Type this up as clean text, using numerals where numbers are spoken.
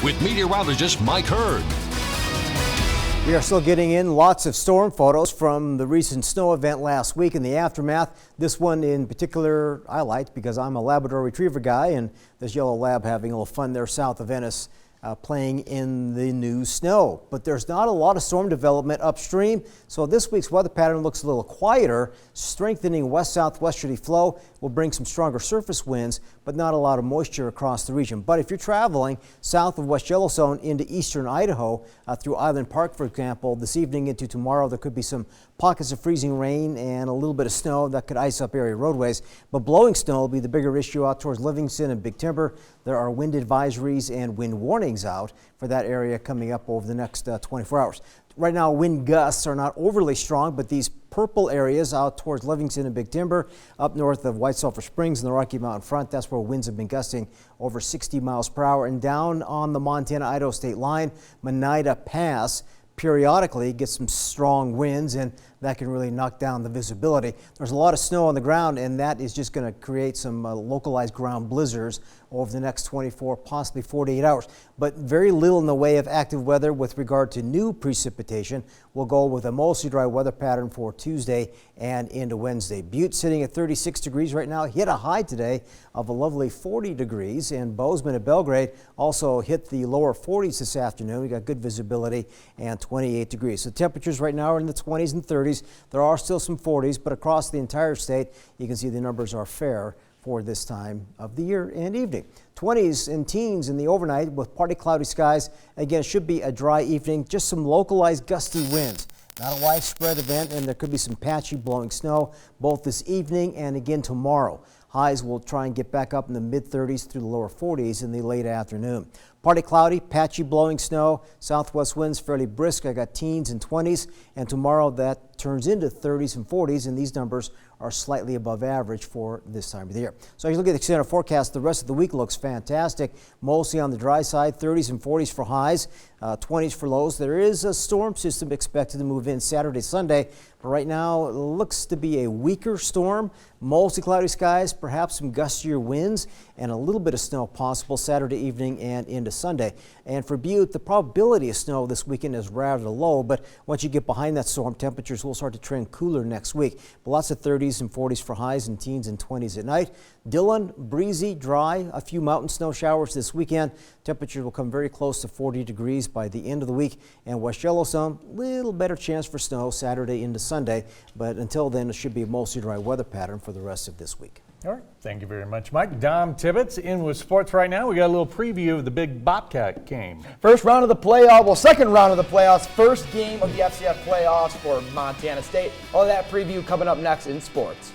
with meteorologist Mike Hurd. We are still getting in lots of storm photos from the recent snow event last week and the aftermath. This one in particular I liked because I'm a Labrador Retriever guy, and this yellow lab having a little fun there south of Venice. Playing in the new snow. But there's not a lot of storm development upstream, so this week's weather pattern looks a little quieter. Strengthening west-southwesterly flow will bring some stronger surface winds, but not a lot of moisture across the region. But if you're traveling south of West Yellowstone into eastern Idaho, through Island Park, for example, this evening into tomorrow, there could be some pockets of freezing rain and a little bit of snow that could ice up area roadways. But blowing snow will be the bigger issue out towards Livingston and Big Timber. There are wind advisories and wind warnings out for that area coming up over the next 24 hours. Right now, wind gusts are not overly strong, but these purple areas out towards Livingston and Big Timber, up north of White Sulphur Springs and the Rocky Mountain front, that's where winds have been gusting over 60 miles per hour. And down on the Montana-Idaho state line, Monida Pass periodically gets some strong winds, and that can really knock down the visibility. There's a lot of snow on the ground, and that is just going to create some localized ground blizzards over the next 24, possibly 48 hours. But very little in the way of active weather with regard to new precipitation. We'll go with a mostly dry weather pattern for Tuesday and into Wednesday. Butte sitting at 36 degrees right now, hit a high today of a lovely 40 degrees, and Bozeman at Belgrade also hit the lower 40s this afternoon. We got good visibility and 28 degrees. So temperatures right now are in the 20s and 30s. There are still some 40s, but across the entire state, you can see the numbers are fair for this time of the year and evening. 20s and teens in the overnight with partly cloudy skies. Again, it should be a dry evening, just some localized gusty winds. Not a widespread event, and there could be some patchy blowing snow both this evening and again tomorrow. Highs will try and get back up in the mid-30s through the lower 40s in the late afternoon. Partly cloudy, patchy blowing snow, southwest winds fairly brisk. I got teens and 20s, and tomorrow that turns into 30s and 40s, and these numbers are slightly above average for this time of the year. So as you look at the extended forecast, the rest of the week looks fantastic. Mostly on the dry side, 30s and 40s for highs, 20s for lows. There is a storm system expected to move in Saturday, Sunday, but right now it looks to be a weaker storm. Mostly cloudy skies, perhaps some gustier winds, and a little bit of snow possible Saturday evening and into Sunday. And for Butte, the probability of snow this weekend is rather low, but once you get behind that storm, temperatures will start to trend cooler next week. But lots of 30s and 40s for highs and teens and 20s at night. Dillon, breezy, dry, a few mountain snow showers this weekend. Temperatures will come very close to 40 degrees by the end of the week. And West Yellowstone, little better chance for snow Saturday into Sunday. But until then, it should be a mostly dry weather pattern for the rest of this week. All right. Thank you very much, Mike. Dom Tibbetts in with sports right now. We got a little preview of the big Bobcat game. Second round of the playoffs, first game of the FCS playoffs for Montana State. All that preview coming up next in sports.